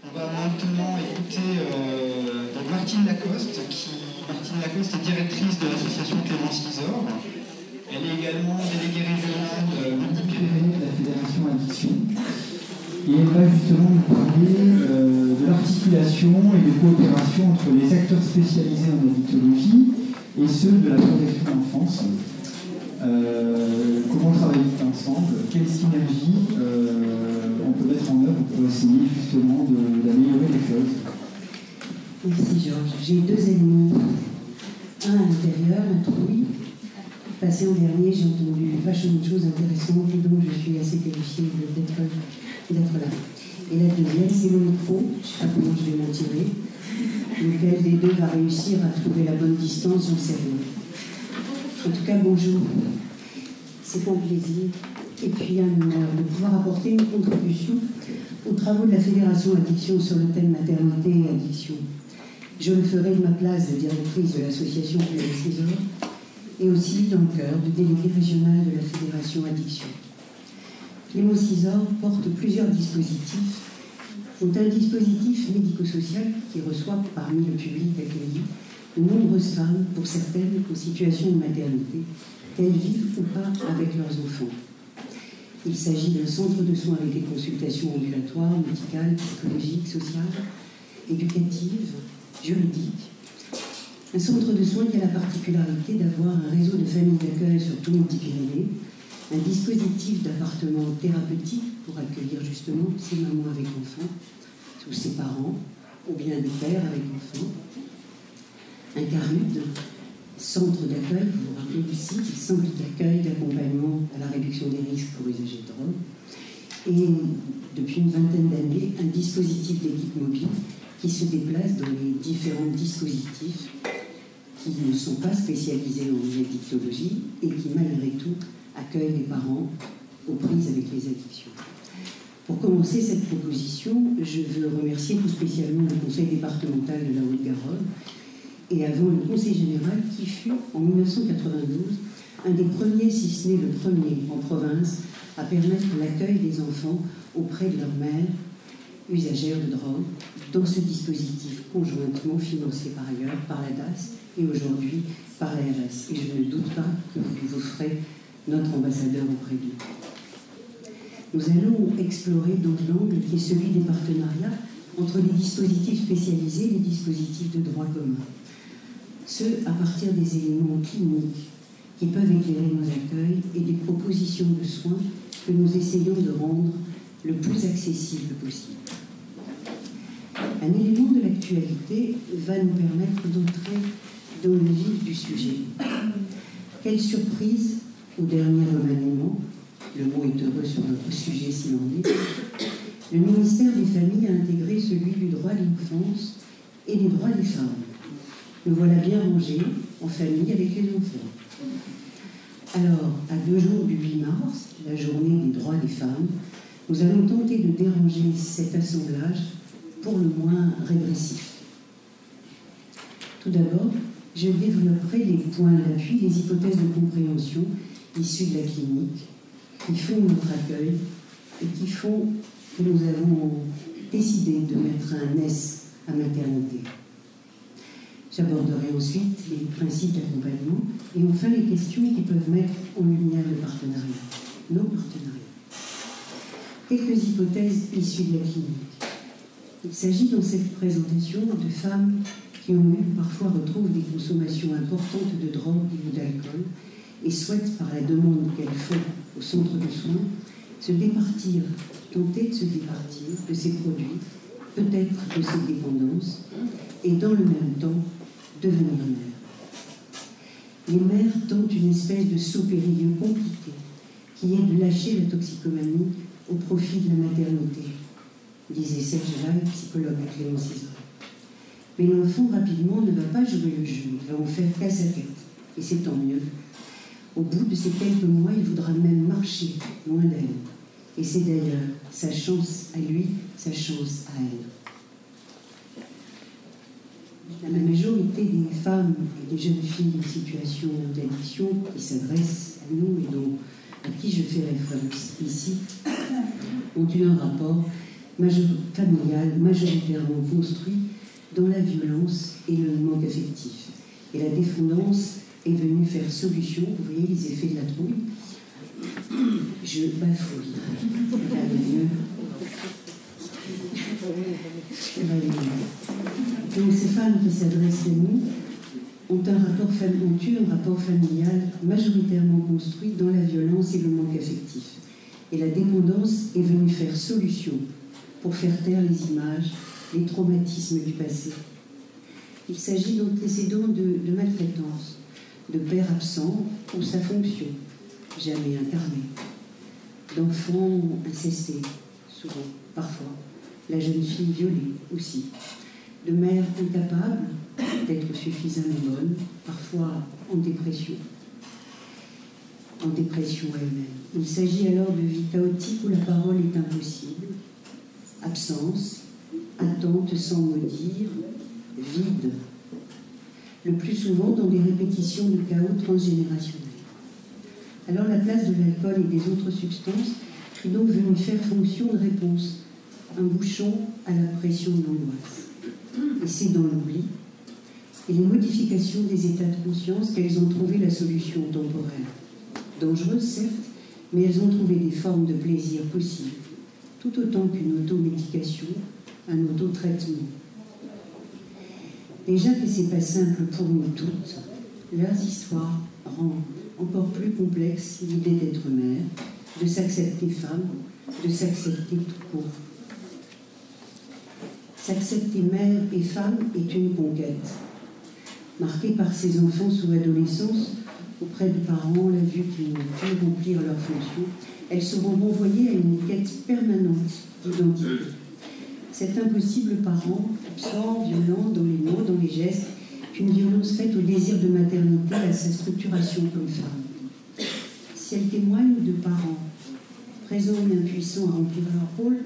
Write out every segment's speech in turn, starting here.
On va maintenant écouter donc Martine Lacoste, Martine Lacoste est directrice de l'association Clémence Isor. Elle est également déléguée régionale Midi-Pyrénées de la Fédération Addiction. Et elle va justement nous parler de l'articulation et de coopération entre les acteurs spécialisés en addictologie et ceux de la protection de l'enfance. Comment travailler ensemble, quelle synergie on peut mettre en œuvre pour essayer justement d'améliorer les choses. Merci Georges. J'ai deux ennemis, un à l'intérieur, un trouille. Passé en dernier, j'ai entendu vachement de choses intéressantes et donc je suis assez terrifiée d'être là. Et la deuxième, c'est le micro. Je ne sais pas comment je vais m'en tirer. Lequel des deux va réussir à trouver la bonne distance, j'en sais rien. En tout cas, bonjour. C'est un plaisir et puis un honneur de pouvoir apporter une contribution aux travaux de la Fédération Addiction sur le thème maternité et addiction. Je le ferai de ma place de directrice de l'association Clémence Isor et aussi dans le cœur de déléguée régionale de la Fédération Addiction. Clémence Isor porte plusieurs dispositifs, dont un dispositif médico-social qui reçoit parmi le public accueilli de nombreuses femmes, pour certaines en situation de maternité, qu'elles vivent ou pas avec leurs enfants. Il s'agit d'un centre de soins avec des consultations ambulatoires, médicales, psychologiques, sociales, éducatives, juridiques. Un centre de soins qui a la particularité d'avoir un réseau de familles d'accueil sur tout le Midi-Pyrénées, un dispositif d'appartement thérapeutique pour accueillir justement ces mamans avec enfants, ou ses parents, ou bien des pères avec enfants, un CARUD, centre d'accueil, vous vous rappelez ici, centre d'accueil d'accompagnement à la réduction des risques pour usagers de drogue, et depuis une vingtaine d'années, un dispositif d'équipe mobile qui se déplace dans les différents dispositifs qui ne sont pas spécialisés en addictologie et qui, malgré tout, accueillent les parents aux prises avec les addictions. Pour commencer cette proposition, je veux remercier tout spécialement le Conseil départemental de la Haute-Garonne et avant le Conseil général qui fut, en 1992, un des premiers, si ce n'est le premier en province, à permettre l'accueil des enfants auprès de leur mère, usagère de drogue, dans ce dispositif conjointement financé par ailleurs par la DAS et aujourd'hui par l'ARS. Et je ne doute pas que vous ferez notre ambassadeur auprès d'eux. Nous allons explorer donc l'angle qui est celui des partenariats entre les dispositifs spécialisés et les dispositifs de droit commun. Ce, à partir des éléments cliniques qui peuvent éclairer nos accueils et des propositions de soins que nous essayons de rendre le plus accessible possible. Un élément de l'actualité va nous permettre d'entrer dans le vif du sujet. Quelle surprise au dernier remaniement, le mot est heureux sur notre sujet s'il en est, le ministère des Familles a intégré celui du droit de l'enfance et des droits des femmes. Nous voilà bien rangés en famille avec les enfants. Alors, à 2 jours du 8 mars, la journée des droits des femmes, nous allons tenter de déranger cet assemblage pour le moins régressif. Tout d'abord, je développerai les points d'appui, les hypothèses de compréhension issues de la clinique qui font notre accueil et qui font que nous avons décidé de mettre un S à maternité. J'aborderai ensuite les principes d'accompagnement et enfin les questions qui peuvent mettre en lumière le partenariat, nos partenariats. Quelques hypothèses issues de la clinique. Il s'agit dans cette présentation de femmes qui ont eu, parfois retrouvent des consommations importantes de drogue ou d'alcool et souhaitent, par la demande qu'elles font au centre de soins, se départir, tenter de se départir de ces produits, peut-être de ces dépendances, et dans le même temps, devenir mère. Les mères tentent une espèce de saut périlleux compliqué, qui est de lâcher la toxicomanie au profit de la maternité, disait Serge Lay, psychologue à Clémence Isor. Mais l'enfant, rapidement, ne va pas jouer le jeu, il va en faire qu'à sa tête, et c'est tant mieux. Au bout de ces quelques mois, il voudra même marcher loin d'elle. Et c'est d'ailleurs sa chance à lui, sa chance à elle. La majorité des femmes et des jeunes filles en situation d'addiction qui s'adressent à nous et à qui je fais référence ici ont eu un rapport familial majoritairement construit dans la violence et le manque affectif. Et la dépendance est venue faire solution. Vous voyez les effets de la trouille. Je bafouille. Donc ces femmes qui s'adressent à nous ont un rapport familial majoritairement construit dans la violence et le manque affectif. Et la dépendance est venue faire solution pour faire taire les images, les traumatismes du passé. Il s'agit d'antécédents de maltraitance, de père absent ou sa fonction, jamais incarnée, d'enfants incestés, souvent, parfois, la jeune fille violée aussi, de mères incapables d'être suffisamment bonnes, parfois en dépression elle-même. Il s'agit alors de vie chaotique où la parole est impossible, absence, attente sans mot dire, vide, le plus souvent dans des répétitions de chaos transgénérationnel. Alors la place de l'alcool et des autres substances est donc venue faire fonction de réponse, un bouchon à la pression de l'angoisse. Et c'est dans l'oubli et les modifications des états de conscience qu'elles ont trouvé la solution temporaire. Dangereuses, certes, mais elles ont trouvé des formes de plaisir possibles, tout autant qu'une automédication, un autotraitement. Déjà que c'est pas simple pour nous toutes, leurs histoires rendent encore plus complexe l'idée d'être mère, de s'accepter femme, de s'accepter tout court. S'accepter mère et femme est une conquête, marquée par ces enfants sous l'adolescence, auprès de parents, la vue qui n'ont pu remplir leurs fonctions. Elles seront renvoyées à une quête permanente d'identité. Cet impossible parent, absent, violent dans les mots, dans les gestes, une violence faite au désir de maternité, à sa structuration comme femme. Si elle témoigne de parents présents et impuissants à remplir leur rôle,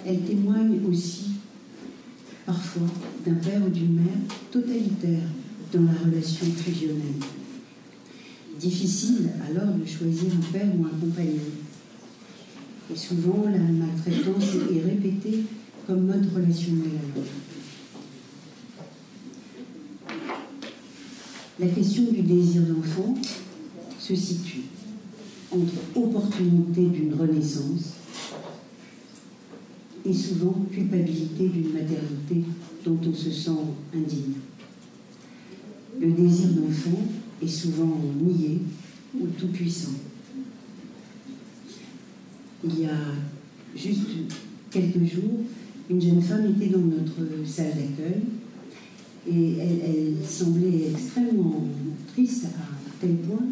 elle témoigne aussi, parfois, d'un père ou d'une mère totalitaire dans la relation fusionnelle. Difficile alors de choisir un père ou un compagnon. Et souvent, la maltraitance est répétée comme mode relationnel à l'autre. La question du désir d'enfant se situe entre opportunité d'une renaissance et souvent culpabilité d'une maternité dont on se sent indigne. Le désir d'enfant est souvent nié ou tout-puissant. Il y a juste quelques jours, une jeune femme était dans notre salle d'accueil et elle semblait extrêmement triste à tel point.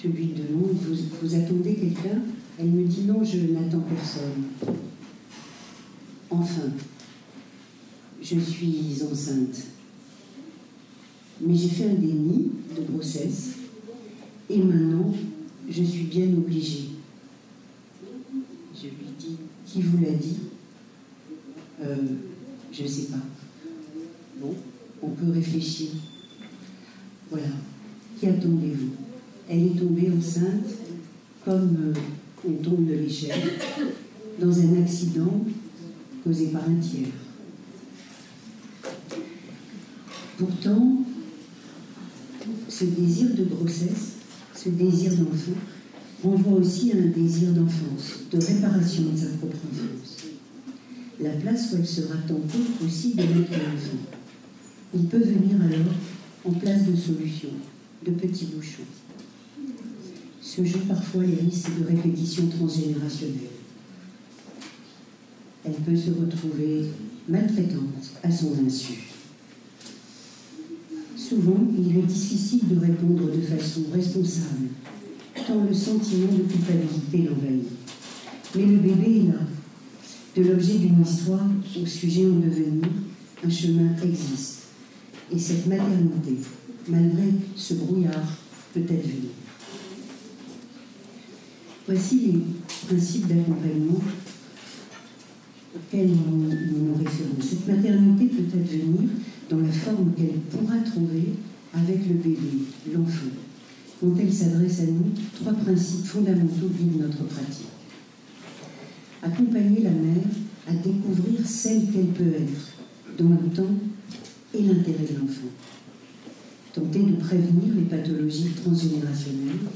Je lui demande, vous attendez quelqu'un? Elle me dit non, je n'attends personne. Enfin, je suis enceinte. Mais j'ai fait un déni de grossesse et maintenant, je suis bien obligée. Je lui dis, qui vous l'a dit? Je ne sais pas. Bon, on peut réfléchir. Voilà. Qui attendez-vous? Elle est tombée enceinte comme on tombe de l'échelle dans un accident causé par un tiers. Pourtant, ce désir de grossesse, ce désir d'enfant, renvoie aussi à un désir d'enfance, de réparation de sa propre enfance. La place où elle sera tentée aussi de l'être l'enfant. Il peut venir alors en place de solutions, de petits bouchons. Se jouent parfois les risques de répétition transgénérationnelle. Elle peut se retrouver maltraitante à son insu. Souvent, il est difficile de répondre de façon responsable, tant le sentiment de culpabilité l'envahit. Mais le bébé est là. De l'objet d'une histoire au sujet en devenir, un chemin existe. Et cette maternité, malgré ce brouillard, peut advenir. Voici les principes d'accompagnement auxquels nous nous référons. Cette maternité peut advenir dans la forme qu'elle pourra trouver avec le bébé, l'enfant. Quand elle s'adresse à nous, 3 principes fondamentaux guident notre pratique. Accompagner la mère à découvrir celle qu'elle peut être, dans le temps et l'intérêt de l'enfant. Tenter de prévenir les pathologies transgénérationnelles,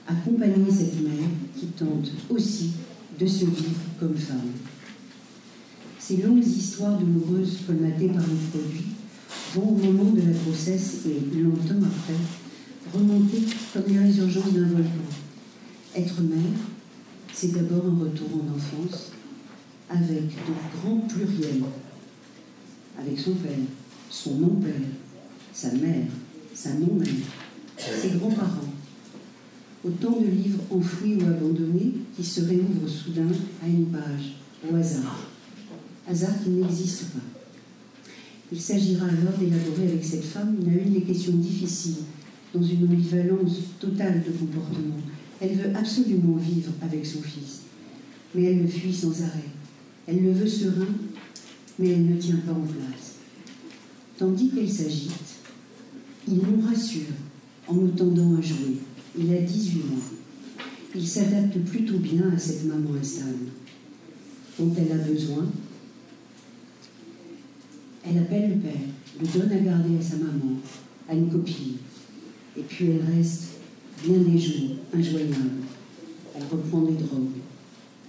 accompagner cette mère qui tente aussi de se vivre comme femme. Ces longues histoires douloureuses colmatées par les produits vont au moment de la grossesse et longtemps après remonter comme les résurgences d'un volcan. Être mère, c'est d'abord un retour en enfance avec de grands pluriels, avec son père, son non-père, sa mère, sa non-mère, ses grands-parents. Autant de livres enfouis ou abandonnés qui se réouvrent soudain à une page, au hasard. Hasard qui n'existe pas. Il s'agira alors d'élaborer avec cette femme une à une les questions difficiles, dans une ambivalence totale de comportement. Elle veut absolument vivre avec son fils, mais elle le fuit sans arrêt. Elle le veut serein, mais elle ne tient pas en place. Tandis qu'elle s'agite, il nous rassure en nous tendant un jouet. Il a 18 mois. Il s'adapte plutôt bien à cette maman instable. Quand elle a besoin, elle appelle le père, le donne à garder à sa maman, à une copine. Et puis elle reste bien des jours, injoignable. Elle reprend des drogues.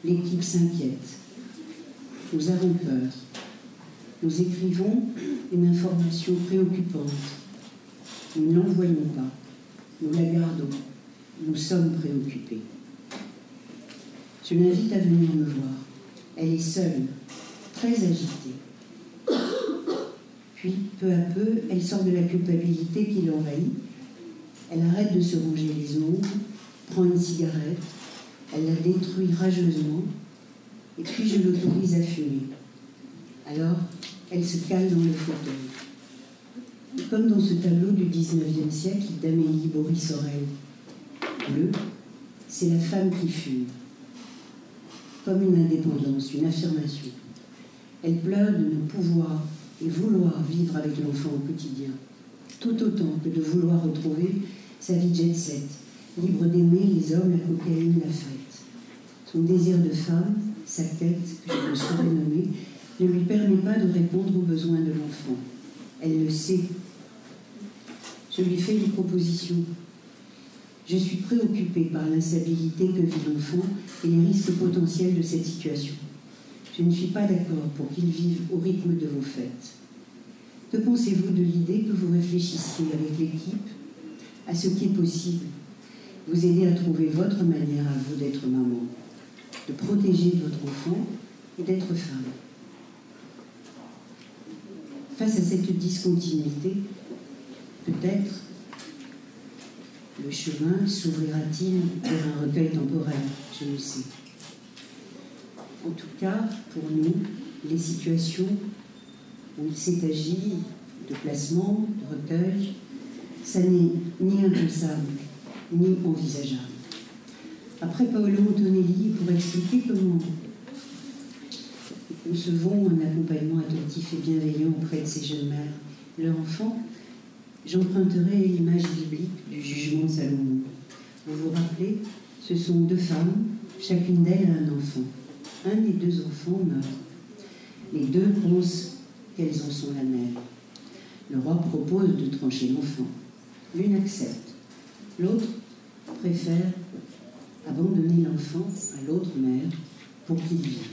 L'équipe s'inquiète. Nous avons peur. Nous écrivons une information préoccupante. Nous ne l'envoyons pas. Nous la gardons. Nous sommes préoccupés. Je l'invite à venir me voir. Elle est seule, très agitée. Puis, peu à peu, elle sort de la culpabilité qui l'envahit. Elle arrête de se ronger les ongles, prend une cigarette, elle la détruit rageusement, et puis je l'autorise à fumer. Alors, elle se cale dans le fauteuil. Et comme dans ce tableau du XIXe siècle d'Amélie Boris-Sorel, bleu, c'est la femme qui fume, comme une indépendance, une affirmation. Elle pleure de ne pouvoir et vouloir vivre avec l'enfant au quotidien, tout autant que de vouloir retrouver sa vie jet-set, libre d'aimer les hommes, la cocaïne, la fête. Son désir de femme, sa quête, que je me saurais nommer, ne lui permet pas de répondre aux besoins de l'enfant. Elle le sait. Je lui fais une proposition. Je suis préoccupée par l'instabilité que vit l'enfant et les risques potentiels de cette situation. Je ne suis pas d'accord pour qu'il vive au rythme de vos fêtes. Que pensez-vous de l'idée que vous réfléchissiez avec l'équipe à ce qui est possible, vous aider à trouver votre manière à vous d'être maman, de protéger votre enfant et d'être femme. Face à cette discontinuité, peut-être le chemin s'ouvrira-t-il vers un recueil temporel, je ne sais. En tout cas, pour nous, les situations où il s'est agi de placement, de recueil, ça n'est ni impensable, ni envisageable. Après Paolo Antonelli, pour expliquer comment nous concevons un accompagnement attentif et bienveillant auprès de ces jeunes mères, leur enfant, j'emprunterai l'image biblique du jugement de Salomon. Vous vous rappelez, ce sont deux femmes, chacune d'elles a un enfant. Un des deux enfants meurt. Les deux pensent qu'elles en sont la mère. Le roi propose de trancher l'enfant. L'une accepte. L'autre préfère abandonner l'enfant à l'autre mère pour qu'il vive.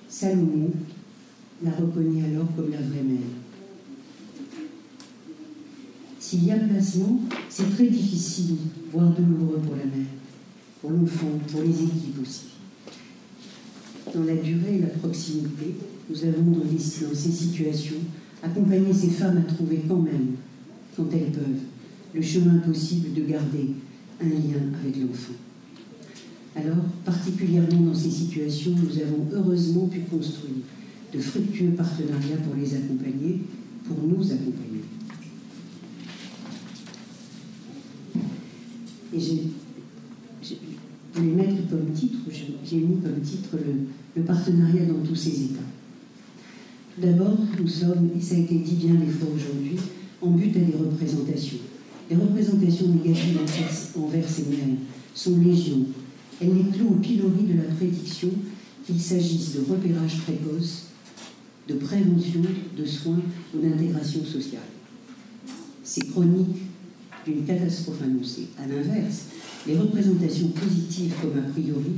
Salomon la reconnaît alors comme la vraie mère. S'il y a placement, c'est très difficile, voire douloureux pour la mère, pour l'enfant, pour les équipes aussi. Dans la durée et la proximité, nous avons dans ces situations accompagné ces femmes à trouver quand même, quand elles peuvent, le chemin possible de garder un lien avec l'enfant. Alors, particulièrement dans ces situations, nous avons heureusement pu construire de fructueux partenariats pour les accompagner, pour nous accompagner. Et pour les mettre comme titre, j'ai mis comme titre le partenariat dans tous ses états. Tout d'abord, nous sommes, et ça a été dit bien des fois aujourd'hui, en but à des représentations. Les représentations négatives envers ces mères sont légion. Elles les clouent au pilori de la prédiction qu'il s'agisse de repérage précoce, de prévention, de soins ou d'intégration sociale. C'est chronique d'une catastrophe annoncée. À l'inverse, les représentations positives comme a priori,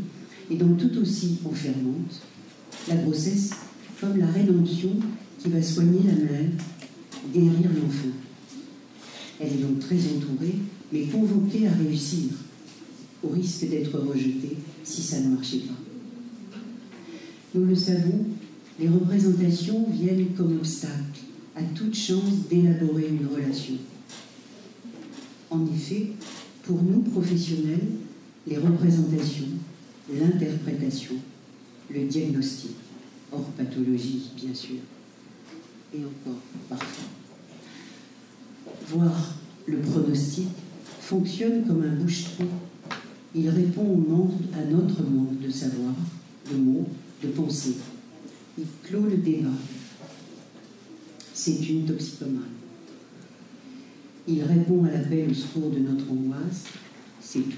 et donc tout aussi enfermantes, la grossesse comme la rédemption qui va soigner la mère, guérir l'enfant. Elle est donc très entourée, mais convoquée à réussir, au risque d'être rejetée si ça ne marchait pas. Nous le savons, les représentations viennent comme obstacle à toute chance d'élaborer une relation. En effet, pour nous professionnels, les représentations, l'interprétation, le diagnostic, hors pathologie bien sûr, et encore parfois, voire le pronostic, fonctionne comme un bouche-trou. Il répond à notre manque de savoir, de mots, de pensée. Il clôt le débat. C'est une toxicomane. Il répond à l'appel au secours de notre angoisse. C'est tout.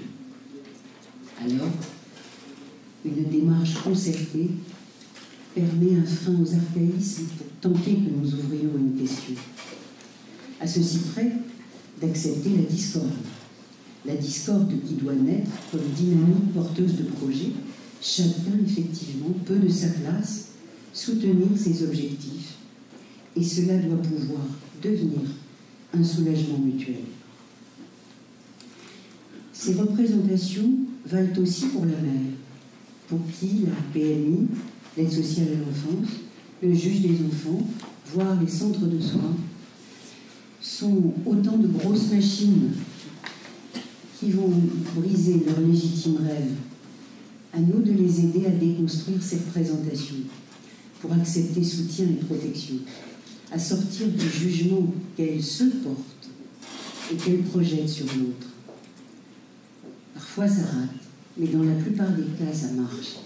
Alors, une démarche concertée permet un frein aux archaïsmes pour tenter que nous ouvrions une question. À ceci près d'accepter la discorde. La discorde qui doit naître comme dynamique porteuse de projets. Chacun, effectivement, peut de sa place soutenir ses objectifs et cela doit pouvoir devenir un soulagement mutuel. Ces représentations valent aussi pour la mère, pour qui la PMI, l'aide sociale à l'enfance, le juge des enfants, voire les centres de soins, sont autant de grosses machines qui vont briser leurs légitimes rêves. À nous de les aider à déconstruire ces représentations pour accepter soutien et protection, à sortir du jugement qu'elles se portent et qu'elles projettent sur l'autre. Parfois ça rate, mais dans la plupart des cas ça marche.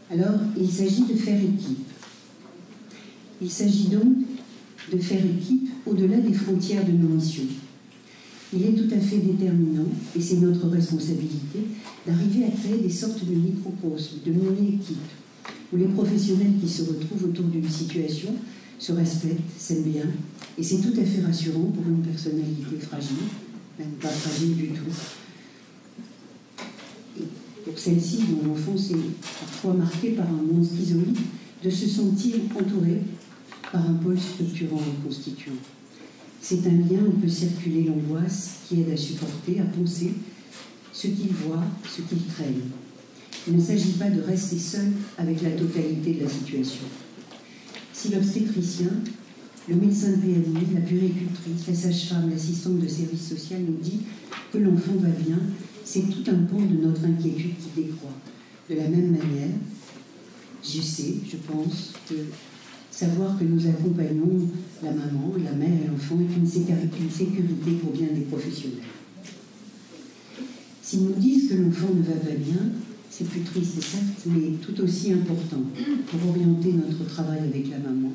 Alors il s'agit de faire équipe. Il s'agit donc de faire équipe au-delà des frontières de nos missions. Il est tout à fait déterminant, et c'est notre responsabilité, d'arriver à créer des sortes de microcosmes, de mini-équipes, où les professionnels qui se retrouvent autour d'une situation se respectent, s'aiment bien, et c'est tout à fait rassurant pour une personnalité fragile, même pas fragile du tout. Et pour celle-ci, dont l'enfance est parfois marquée par un monde schizoïde, de se sentir entourée par un pôle structurant et constituant. C'est un lien où peut circuler l'angoisse qui aide à supporter, à penser ce qu'ils voient, ce qu'ils craignent. Il ne s'agit pas de rester seul avec la totalité de la situation. Si l'obstétricien, le médecin de PMI, la puéricultrice, la sage-femme, l'assistante de service social nous dit que l'enfant va bien, c'est tout un pan de notre inquiétude qui décroît. De la même manière, je pense que savoir que nous accompagnons la maman, la mère et l'enfant est une sécurité pour bien des professionnels. S'ils nous disent que l'enfant ne va pas bien, c'est plus triste, certes, mais tout aussi important pour orienter notre travail avec la maman,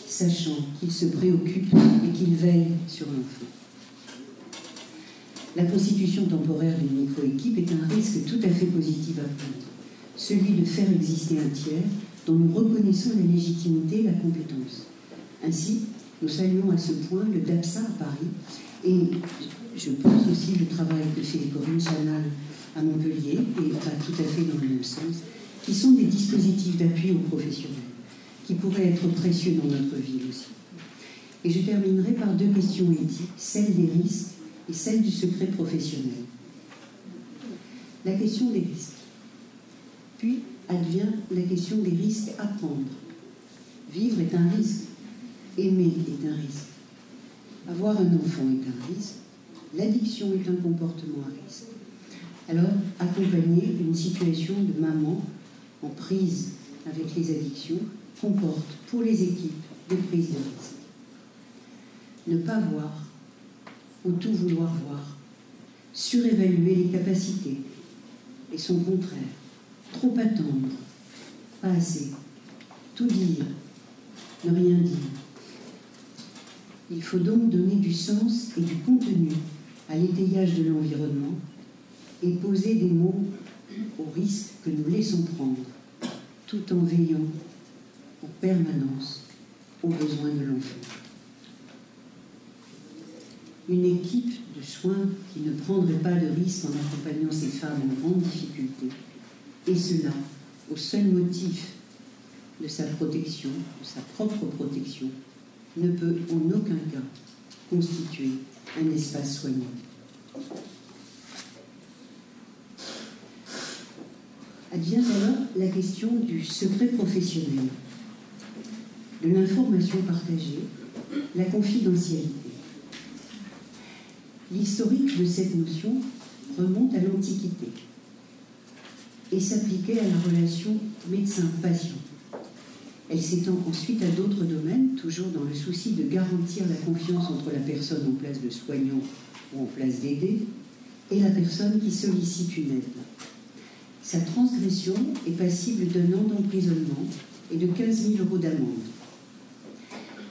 sachant qu'il se préoccupe et qu'il veille sur l'enfant. La constitution temporaire d'une micro-équipe est un risque tout à fait positif à prendre, celui de faire exister un tiers dont nous reconnaissons la légitimité et la compétence. Ainsi, nous saluons à ce point le DAPSA à Paris et je pense aussi le travail que fait Corinne Chanal à Montpellier, et va tout à fait dans le même sens, qui sont des dispositifs d'appui aux professionnels, qui pourraient être précieux dans notre vie aussi. Et je terminerai par deux questions éthiques, celle des risques et celle du secret professionnel. La question des risques. Puis advient la question des risques à prendre. Vivre est un risque, aimer est un risque, avoir un enfant est un risque, l'addiction est un comportement à risque. Alors, accompagner une situation de maman en prise avec les addictions comporte pour les équipes des prises de risque. Ne pas voir ou tout vouloir voir, surévaluer les capacités et son contraire, trop attendre, pas assez, tout dire, ne rien dire. Il faut donc donner du sens et du contenu à l'étayage de l'environnement et poser des mots aux risques que nous laissons prendre, tout en veillant en permanence aux besoins de l'enfant. Une équipe de soins qui ne prendrait pas de risque en accompagnant ces femmes en grande difficulté, et cela au seul motif de sa protection, de sa propre protection, ne peut en aucun cas constituer un espace soignant. Advient alors la question du secret professionnel, de l'information partagée, la confidentialité. L'historique de cette notion remonte à l'Antiquité et s'appliquait à la relation médecin-patient. Elle s'étend ensuite à d'autres domaines, toujours dans le souci de garantir la confiance entre la personne en place de soignant ou en place d'aidé et la personne qui sollicite une aide. Sa transgression est passible d'1 an d'emprisonnement et de 15 000 € d'amende.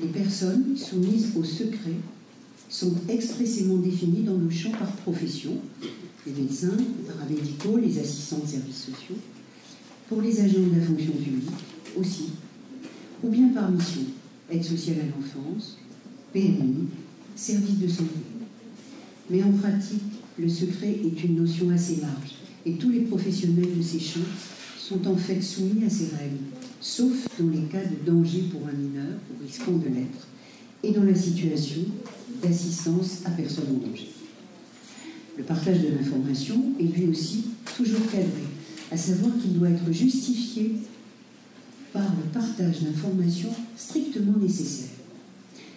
Les personnes soumises au secret sont expressément définies dans le champ par profession, les médecins, les paramédicaux, les assistants de services sociaux, pour les agents de la fonction publique aussi, ou bien par mission, aide sociale à l'enfance, PMI, service de santé. Mais en pratique, le secret est une notion assez large, et tous les professionnels de ces champs sont en fait soumis à ces règles, sauf dans les cas de danger pour un mineur, ou risquant de l'être, et dans la situation d'assistance à personne en danger. Le partage de l'information est lui aussi toujours cadré, à savoir qu'il doit être justifié par le partage d'informations strictement nécessaires.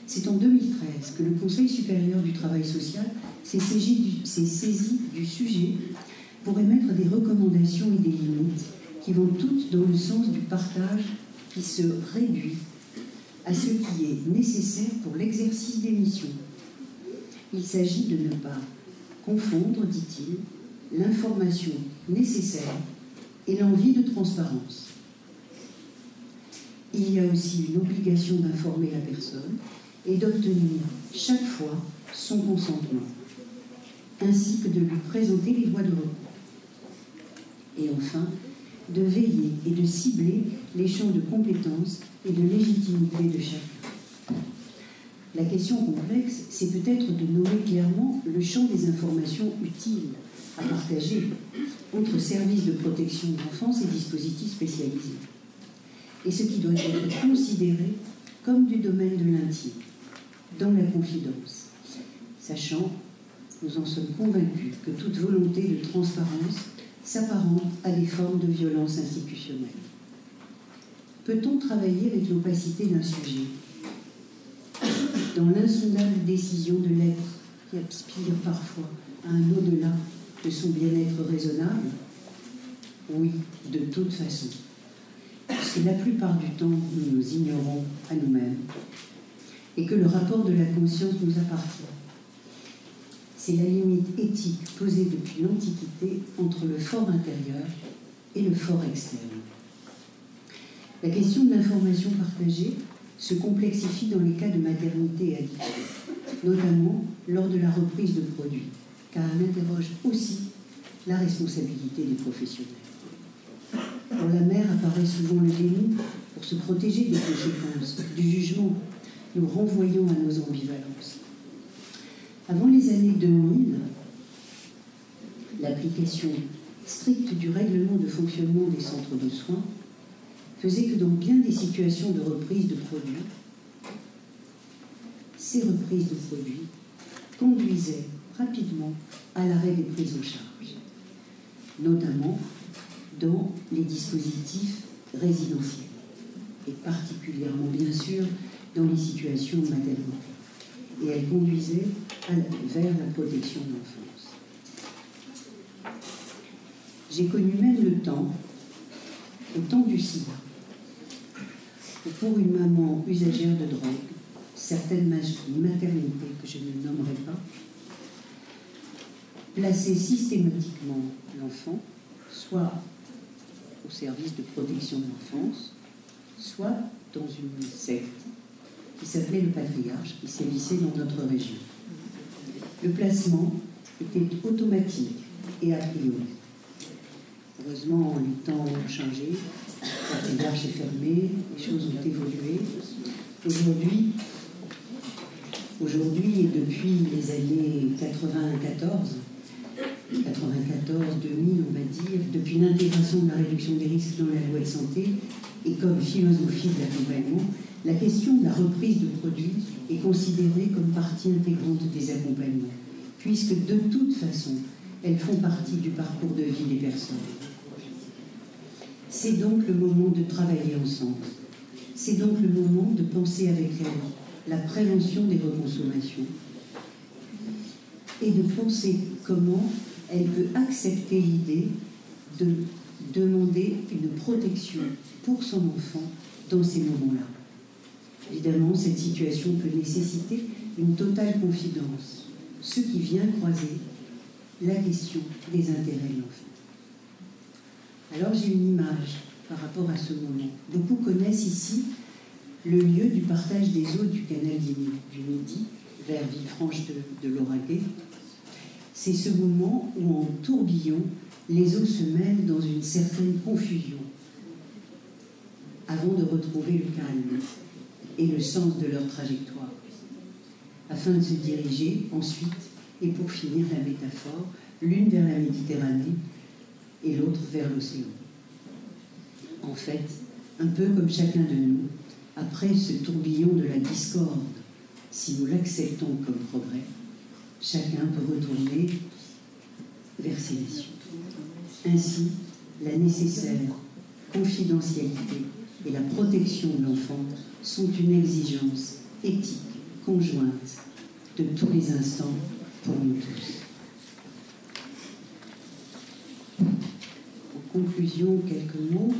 C'est en 2013 que le Conseil supérieur du travail social s'est saisi du sujet pour émettre des recommandations et des limites qui vont toutes dans le sens du partage qui se réduit à ce qui est nécessaire pour l'exercice des missions. Il s'agit de ne pas confondre, dit-il, l'information nécessaire et l'envie de transparence. Il y a aussi une obligation d'informer la personne et d'obtenir chaque fois son consentement, ainsi que de lui présenter les voies de recours. Et enfin, de veiller et de cibler les champs de compétences et de légitimité de chacun. La question complexe, c'est peut-être de nommer clairement le champ des informations utiles à partager entre services de protection de l'enfance et dispositifs spécialisés, et ce qui doit être considéré comme du domaine de l'intime, dans la confidence, sachant, nous en sommes convaincus, que toute volonté de transparence s'apparente à des formes de violence institutionnelle. Peut-on travailler avec l'opacité d'un sujet, dans l'insondable décision de l'être qui aspire parfois à un au-delà de son bien-être raisonnable? Oui, de toute façon. Parce que la plupart du temps, nous nous ignorons à nous-mêmes et que le rapport de la conscience nous appartient. C'est la limite éthique posée depuis l'Antiquité entre le fort intérieur et le fort externe. La question de l'information partagée se complexifie dans les cas de maternité et addiction, notamment lors de la reprise de produits, car elle interroge aussi la responsabilité des professionnels. Pour la mère apparaît souvent le déni pour se protéger des conséquences, du jugement, nous renvoyons à nos ambivalences. Avant les années 2000, l'application stricte du règlement de fonctionnement des centres de soins faisait que dans bien des situations de reprise de produits, ces reprises de produits conduisaient rapidement à l'arrêt des prises en charge, notamment dans les dispositifs résidentiels, et particulièrement, bien sûr, dans les situations de maternité. Et elles conduisaient vers la protection de l'enfance. J'ai connu même le temps du sida, où pour une maman usagère de drogue, certaines maternités que je ne nommerai pas, plaçaient systématiquement l'enfant, soit au service de protection de l'enfance, soit dans une secte qui s'appelait le Patriarche, qui sévissait dans notre région. Le placement était automatique et a priori. Heureusement, les temps ont changé, la démarche est fermée, les choses ont évolué. Aujourd'hui et depuis les années 94-2000, on va dire, depuis l'intégration de la réduction des risques dans la loi de santé et comme philosophie de l'accompagnement, la question de la reprise de produits est considérée comme partie intégrante des accompagnements, puisque de toute façon, elles font partie du parcours de vie des personnes. C'est donc le moment de travailler ensemble. C'est donc le moment de penser avec elles la prévention des reconsommations et de penser comment elle peut accepter l'idée de demander une protection pour son enfant dans ces moments-là. Évidemment, cette situation peut nécessiter une totale confidence, ce qui vient croiser la question des intérêts de l'enfant. Alors j'ai une image par rapport à ce moment. Beaucoup connaissent ici le lieu du partage des eaux du canal du Midi vers Villefranche de Lauragais. C'est ce moment où en tourbillon, les eaux se mêlent dans une certaine confusion avant de retrouver le calme et le sens de leur trajectoire, afin de se diriger ensuite, et pour finir la métaphore, l'une vers la Méditerranée et l'autre vers l'océan. En fait, un peu comme chacun de nous, après ce tourbillon de la discorde, si nous l'acceptons comme progrès, chacun peut retourner vers ses missions. Ainsi, la nécessaire confidentialité et la protection de l'enfant sont une exigence éthique conjointe de tous les instants pour nous tous. En conclusion, quelques mots.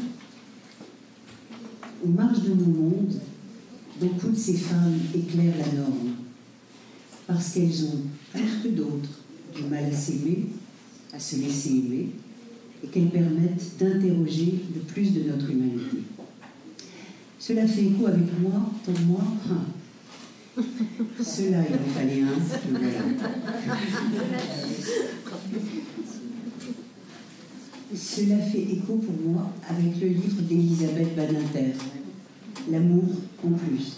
Aux marges de nos mondes, beaucoup de ces femmes éclairent la norme, parce qu'elles ont, plus que d'autres, du mal à s'aimer, à se laisser aimer, et qu'elles permettent d'interroger le plus de notre humanité. Cela fait écho avec moi, pour moi, cela, il en fallait un, voilà. Cela fait écho pour moi avec le livre d'Elisabeth Badinter, L'amour en plus.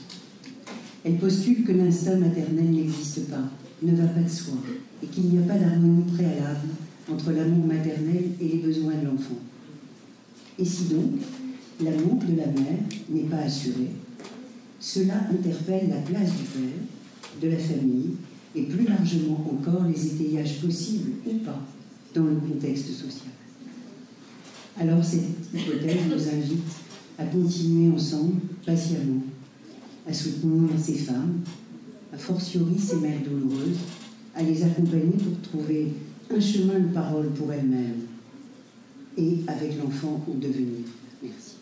Elle postule que l'instinct maternel n'existe pas, ne va pas de soi, et qu'il n'y a pas d'harmonie préalable entre l'amour maternel et les besoins de l'enfant. Et si donc, l'amour de la mère n'est pas assuré, cela interpelle la place du père, de la famille, et plus largement encore les étayages possibles ou pas dans le contexte social. Alors cette hypothèse nous invite à continuer ensemble, patiemment, à soutenir ces femmes, a fortiori ces mères douloureuses, à les accompagner pour trouver un chemin de parole pour elles-mêmes et avec l'enfant en devenir. Merci.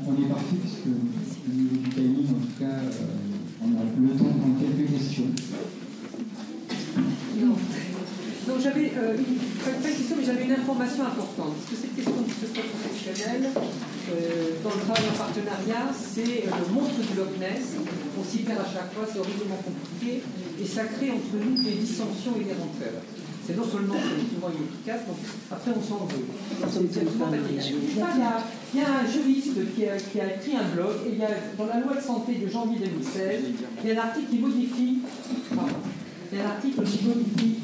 On est parti puisque au niveau du timing, en tout cas, on a le temps de prendre quelques questions. Non, j'avais pas une question, mais j'avais une information importante. Parce que cette question du secret professionnel, dans le travail en partenariat, c'est le monstre du Loch Ness. On s'y perd à chaque fois, c'est horriblement compliqué, et ça crée entre nous des dissensions et des rancœurs. C'est non seulement souvent inefficace, donc après on s'en veut. Il y a un juriste qui a écrit un blog, et il y a, dans la loi de santé de janvier 2016, il y a un article qui modifie. Il y a un article qui modifie.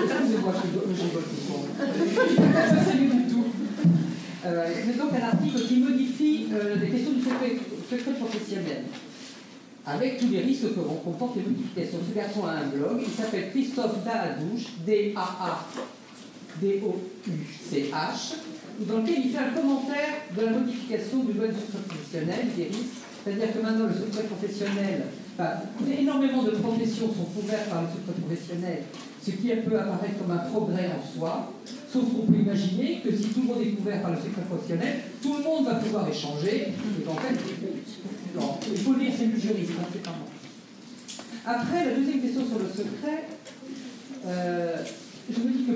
Excusez-moi, je rigole tout le temps. du tout. C'est donc un article qui modifie les questions du secret professionnel, avec tous les risques que comportent les modifications. Ce garçon a un blog, il s'appelle Christophe Daadouche, D-A-A-D-O-U-C-H, dans lequel il fait un commentaire de la modification du loi du secret professionnel, des risques. C'est-à-dire que maintenant, le secret professionnel, énormément de professions sont couvertes par le secret professionnel, ce qui peut apparaître comme un progrès en soi, sauf qu'on peut imaginer que si tout le monde est couvert par le secret professionnel, tout le monde va pouvoir échanger, et qu'en fait, il faut lire, c'est le juriste, c'est pas moi. Après, la deuxième question sur le secret, je me dis que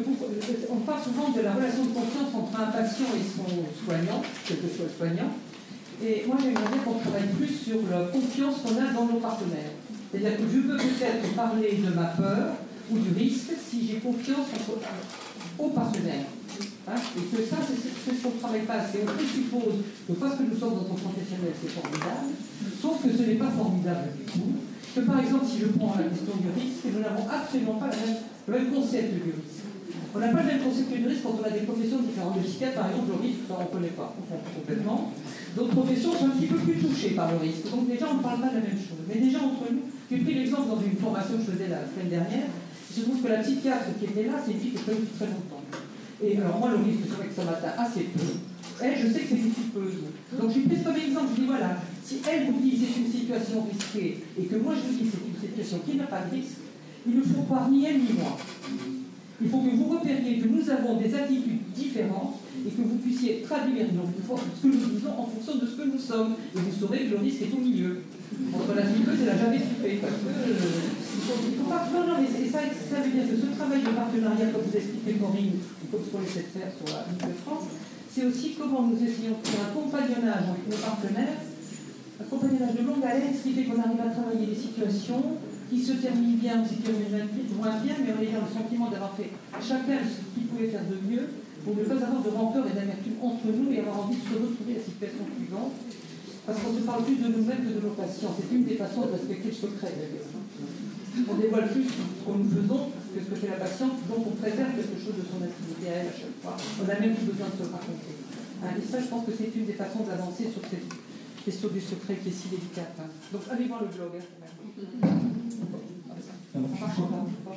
on parle parle souvent de la relation de confiance entre un patient et son soignant, quel que soit le soignant. Et moi, j'aimerais bien qu'on travaille plus sur la confiance qu'on a dans nos partenaires. C'est-à-dire que je peux peut-être parler de ma peur ou du risque si j'ai confiance au partenaire. Hein, et que ça, c'est ce qu'on ne travaille pas assez. On présuppose que parce que nous sommes dans un professionnel, c'est formidable, sauf que ce n'est pas formidable du tout. Que par exemple, si je prends la question du risque, nous n'avons absolument pas le même concept du risque. On n'a pas le même concept du risque quand on a des professions différentes. Le psychiatre, par exemple, le risque, ça, on ne connaît pas, on comprend complètement. D'autres professions sont un petit peu plus touchées par le risque. Donc déjà, on ne parle pas de la même chose. Mais déjà, entre nous, j'ai pris l'exemple dans une formation que je faisais la semaine dernière. Il se trouve que la psychiatre qui était là, c'est une fille que je connais depuis très longtemps. Et alors moi, le risque, c'est vrai que ça m'atteint assez peu. Elle, je sais que c'est une suppeuse. Donc je lui prise comme exemple, je dis voilà, si elle vous dit c'est une situation risquée, et que moi je vous dis c'est une situation qui n'a pas de risque, il ne faut croire ni elle ni moi. Il faut que vous repériez que nous avons des attitudes différentes et que vous puissiez traduire ce que nous disons en fonction de ce que nous sommes. Et vous saurez que le risque est au milieu. Entre la suppeuse et la jamais suppée. Parce que il faut pas. Non, mais ça veut dire que ce travail de partenariat, comme vous expliquez Corinne, ou comme ce qu'on essaie de faire sur la Ligue de France, c'est aussi comment nous essayons de faire un compagnonnage avec nos partenaires, un compagnonnage de longue haleine, ce qui fait qu'on arrive à travailler des situations qui se terminent bien ou qui se terminent moins bien, mais en ayant le sentiment d'avoir fait chacun ce qu'il pouvait faire de mieux, pour ne pas avoir de rancœur et d'amertume entre nous et avoir envie de se retrouver à la situation suivante. Parce qu'on se parle plus de nous-mêmes que de nos patients. C'est une des façons de respecter le secret, d'ailleurs. On dévoile plus ce que nous faisons que ce que fait la patiente, donc on préserve quelque chose de son activité à elle à chaque fois. On n'a même plus besoin de se le raconter. Et ça, je pense que c'est une des façons d'avancer sur cette question du secret qui est si délicate. Donc allez voir le blog. Je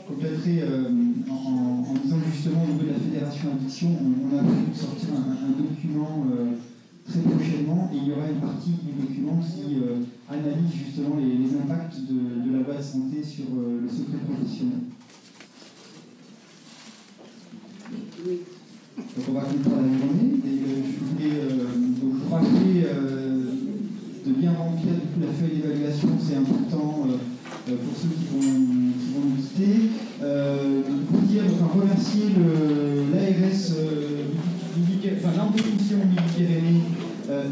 compléterai en disant justement au niveau de la Fédération Addiction, on a prévu de sortir un document très prochainement et il y aura une partie du document qui analyse justement les impacts de la loi de santé sur le secret professionnel. Donc on va conclure la journée et je voulais donc vous rappeler de bien remplir du coup, la feuille d'évaluation, c'est important pour ceux qui vont nous quitter. Vous dire, remercier l'ARS, l'Amplification Midi-Pyrénées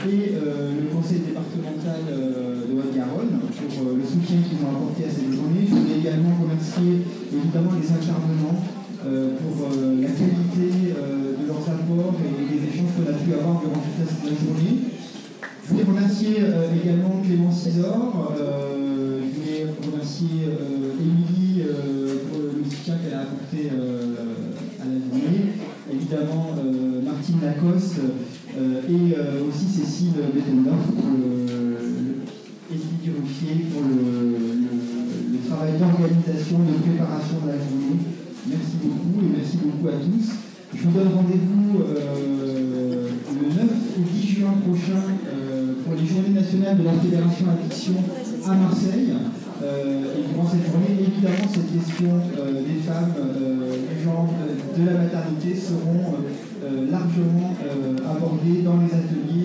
et le conseil départemental de Haute-Garonne pour le soutien qu'ils ont apporté à cette journée. Je voulais également remercier évidemment les intervenants pour la qualité de leurs apports et des échanges qu'on a pu avoir durant toute la journée. Je voulais remercier également Clémence Isor, je voulais remercier Émilie pour le soutien qu'elle a apporté à la journée, évidemment Martine Lacoste et aussi Cécile Bettendorf et Émilie Ruffier pour le travail d'organisation, de préparation de la journée. Merci beaucoup et merci beaucoup à tous. Je vous donne rendez-vous le 9 et 10 juin prochain pour les Journées nationales de la Fédération Addiction à Marseille. Et durant cette journée, évidemment, cette question des femmes, du genre, de la maternité seront largement abordées dans les ateliers